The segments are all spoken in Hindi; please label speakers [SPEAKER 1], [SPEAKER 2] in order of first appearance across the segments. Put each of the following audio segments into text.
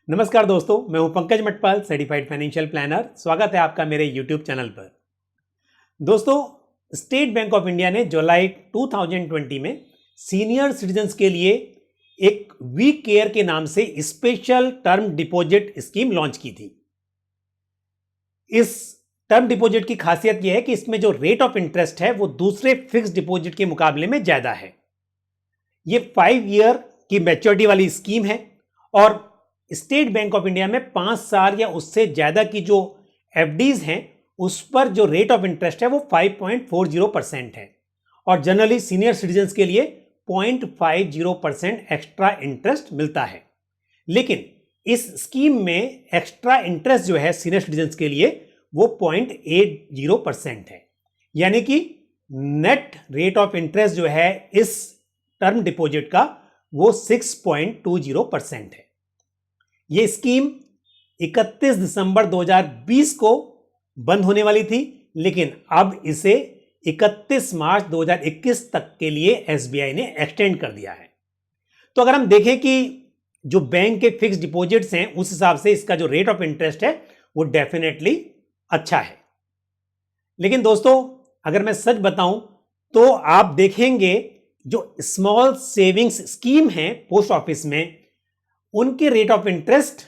[SPEAKER 1] नमस्कार दोस्तों, मैं हूं Pankaj Matpal, certified financial planner. स्वागत है आपका मेरे यूट्यूब चैनल पर। दोस्तों, स्टेट बैंक ऑफ इंडिया ने जुलाई 2020 में सीनियर सिटीजन्स के लिए एक वी केयर के नाम से special term deposit scheme launch की थी। इस टर्म डिपॉजिट की खासियत यह है कि इसमें जो रेट ऑफ इंटरेस्ट है वो दूसरे फिक्स डिपॉजिट के मुकाबले में ज्यादा है। ये 5 ईयर की मैच्योरिटी वाली स्कीम है और स्टेट बैंक ऑफ इंडिया में 5 साल या उससे ज्यादा की जो एफडीज हैं उस पर जो रेट ऑफ इंटरेस्ट है वो 5.40% है और जनरली सीनियर सिटीजन्स के लिए 0.50% एक्स्ट्रा इंटरेस्ट मिलता है। लेकिन इस स्कीम में एक्स्ट्रा इंटरेस्ट जो है सीनियर सिटीजन्स के लिए वो 0.80% है, यानी कि नेट रेट ऑफ इंटरेस्ट जो है इस टर्म डिपॉजिट का वो 6.20% है। ये स्कीम 31 दिसंबर 2020 को बंद होने वाली थी, लेकिन अब इसे 31 मार्च 2021 तक के लिए एसबीआई ने एक्सटेंड कर दिया है। तो अगर हम देखें कि जो बैंक के फिक्स डिपॉजिट्स हैं उस हिसाब से इसका जो रेट ऑफ इंटरेस्ट है वो डेफिनेटली अच्छा है। लेकिन दोस्तों, अगर मैं सच बताऊं तो आप देखेंगे जो स्मॉल सेविंग्स स्कीम है पोस्ट ऑफिस में, उनके रेट ऑफ इंटरेस्ट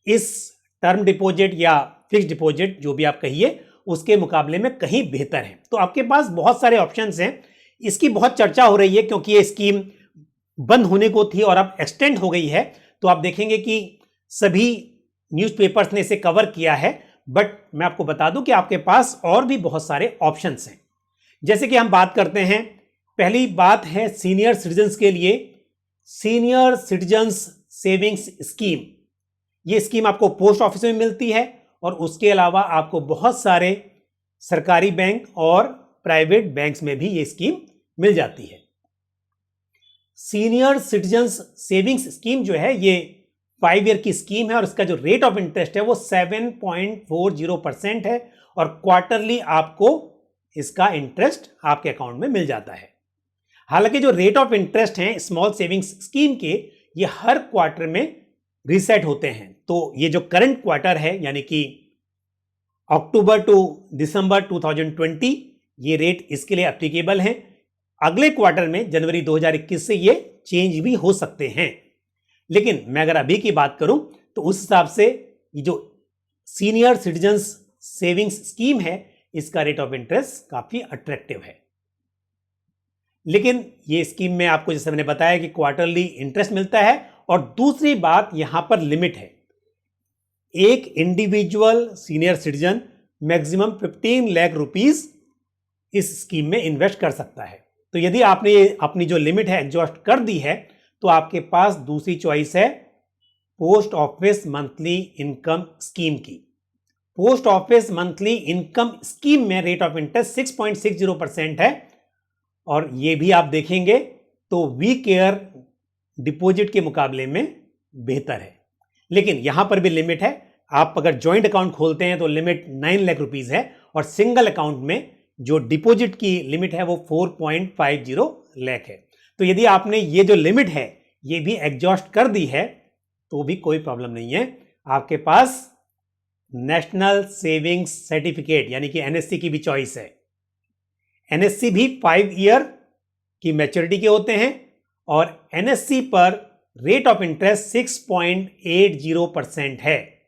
[SPEAKER 1] इस टर्म डिपॉजिट या फिक्स डिपॉजिट जो भी आप कहिए उसके मुकाबले में कहीं बेहतर है। तो आपके पास बहुत सारे ऑप्शंस हैं। इसकी बहुत चर्चा हो रही है क्योंकि ये स्कीम बंद होने को थी और अब एक्सटेंड हो गई है। तो आप देखेंगे कि सभी न्यूज़पेपर्स ने इसे कवर किया है, बट मैं आपको बता दूं कि आपके पास और भी बहुत सारे ऑप्शंस हैं। जैसे कि हम बात करते हैं, पहली बात है सीनियर सिटीजन्स के लिए सीनियर सिटीजन्स सेविंग्स स्कीम। ये स्कीम आपको पोस्ट ऑफिस में मिलती है और उसके अलावा आपको बहुत सारे सरकारी बैंक और प्राइवेट बैंक्स में भी ये स्कीम मिल जाती है। सीनियर सिटीजन्स सेविंग्स स्कीम जो है ये 5 ईयर की स्कीम है और इसका जो रेट ऑफ इंटरेस्ट है वो 7.40% है और क्वार्टरली आपको इसका इंटरेस्ट आपके अकाउंट में मिल जाता है। हालांकि जो रेट ऑफ इंटरेस्ट है स्मॉल सेविंग्स स्कीम के, ये हर क्वार्टर में रीसेट होते हैं। तो ये जो करंट क्वार्टर है यानी कि अक्टूबर टू दिसंबर 2020, ये रेट इसके लिए एप्लीकेबल हैं। अगले क्वार्टर में जनवरी 2021 से ये चेंज भी हो सकते हैं। लेकिन मैं अगर अभी की बात करूं तो उस हिसाब से ये जो सीनियर सिटीजन्स सेविंग्स स्कीम है इसका रेट ऑफ इंटरेस्ट काफी अट्रैक्टिव है। लेकिन ये स्कीम में आपको जैसे मैंने बताया कि क्वार्टरली इंटरेस्ट मिलता है और दूसरी बात यहां पर लिमिट है। एक individual senior citizen maximum 15 lakh rupees इस स्कीम में इन्वेस्ट कर सकता है। तो यदि आपने अपनी जो लिमिट है एग्जॉस्ट कर दी है तो आपके पास दूसरी चॉइस है post office monthly income scheme की। Post office monthly income scheme में रेट ऑफ इंटरेस्ट 6.60% है और ये भी आप देखेंगे तो वी केयर डिपॉजिट के मुकाबले में बेहतर है। लेकिन यहां पर भी लिमिट है। आप अगर जॉइंट अकाउंट खोलते हैं तो लिमिट 9 लाख रुपीस है और सिंगल अकाउंट में जो डिपॉजिट की लिमिट है वो 4.50 लाख है। तो यदि आपने ये जो लिमिट है ये भी एग्जॉस्ट कर दी है तो भी कोई प्रॉब्लम नहीं है। आपके पास नेशनल सेविंग्स सर्टिफिकेट यानी कि एनएससी की भी चॉइस है। एनएससी भी 5 ईयर की मैच्योरिटी के होते हैं और एनएससी पर रेट ऑफ इंटरेस्ट 6.80% है।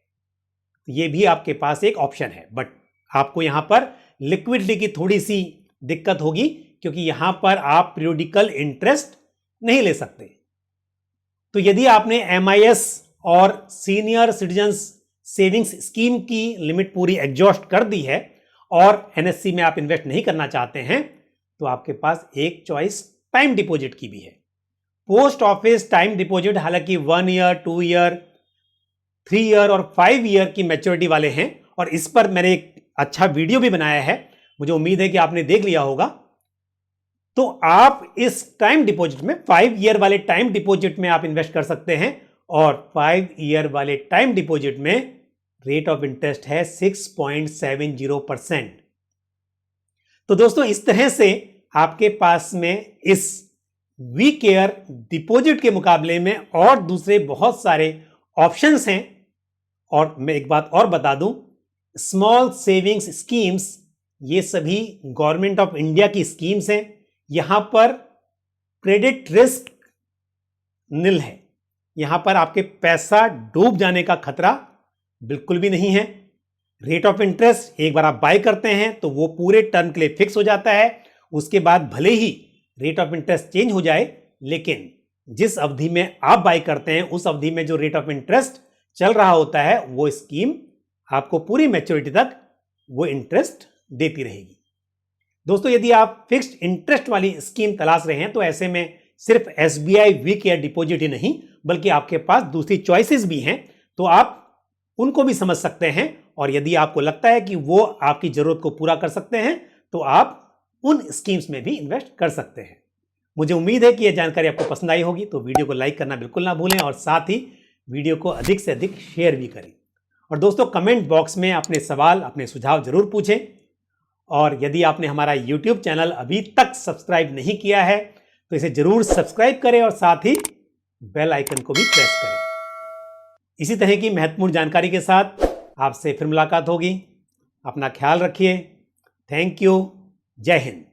[SPEAKER 1] ये भी आपके पास एक ऑप्शन है, बट आपको यहां पर लिक्विडिटी की थोड़ी सी दिक्कत होगी क्योंकि यहां पर आप पीरियोडिकल इंटरेस्ट नहीं ले सकते। तो यदि आपने एमआईएस और सीनियर सिटीजन्स सेविंग्स स्कीम की लिमिट पूरी एग्जॉस्ट कर दी है और एनएससी में आप इन्वेस्ट नहीं करना चाहते हैं तो आपके पास एक चॉइस टाइम डिपॉजिट की भी है। पोस्ट ऑफिस टाइम डिपॉजिट हालांकि 1 ईयर, 2 ईयर, 3 ईयर और 5 ईयर की मैच्योरिटी वाले हैं और इस पर मैंने एक अच्छा वीडियो भी बनाया है, मुझे उम्मीद है कि आपने देख लिया होगा। तो आप इस टाइम डिपॉजिट में 5 ईयर वाले टाइम डिपॉजिट में आप इन्वेस्ट कर सकते हैं और 5 ईयर वाले टाइम डिपॉजिट में रेट ऑफ इंटरेस्ट है 6.70%। तो दोस्तों, इस तरह से आपके पास में इस वी केयर डिपॉजिट के मुकाबले में और दूसरे बहुत सारे ऑप्शंस हैं और मैं एक बात और बता दूं, स्मॉल सेविंग्स स्कीम्स ये सभी गवर्नमेंट ऑफ इंडिया की स्कीम्स हैं। यहां पर क्रेडिट रिस्क निल है, यहां पर आपके पैसा डूब जाने का खतरा बिल्कुल भी नहीं है। रेट ऑफ इंटरेस्ट एक बार आप बाय करते हैं तो वो पूरे टर्म के लिए फिक्स हो जाता है। उसके बाद भले ही रेट ऑफ इंटरेस्ट चेंज हो जाए, लेकिन जिस अवधि में आप बाय करते हैं उस अवधि में जो रेट ऑफ इंटरेस्ट चल रहा होता है वो स्कीम आपको पूरी मैच्योरिटी तक वो इंटरेस्ट देती रहेगी। दोस्तों, यदि आप फिक्स्ड इंटरेस्ट वाली स्कीम तलाश रहे हैं तो ऐसे में सिर्फ SBI वीक एयर डिपॉजिट ही नहीं बल्कि आपके पास दूसरी चॉइसेस भी हैं, तो आप उनको भी समझ सकते हैं। और यदि आपको लगता है कि वो आपकी जरूरत को पूरा कर सकते हैं तो आप उन स्कीम्स में भी इन्वेस्ट कर सकते हैं। मुझे उम्मीद है कि यह जानकारी आपको पसंद आई होगी, तो वीडियो को लाइक करना बिल्कुल ना भूलें और साथ ही वीडियो को अधिक से अधिक शेयर भी करें। और दोस्तों, कमेंट बॉक्स में अपने सवाल, अपने सुझाव जरूर पूछें। और यदि आपने हमारा YouTube चैनल अभी तक सब्सक्राइब नहीं किया है तो इसे जरूर सब्सक्राइब करें और साथ ही बेल आइकन को भी प्रेस करें। इसी तरह की महत्वपूर्ण जानकारी के साथ आपसे फिर मुलाकात होगी। अपना ख्याल रखिए। Thank you. जय हिंद।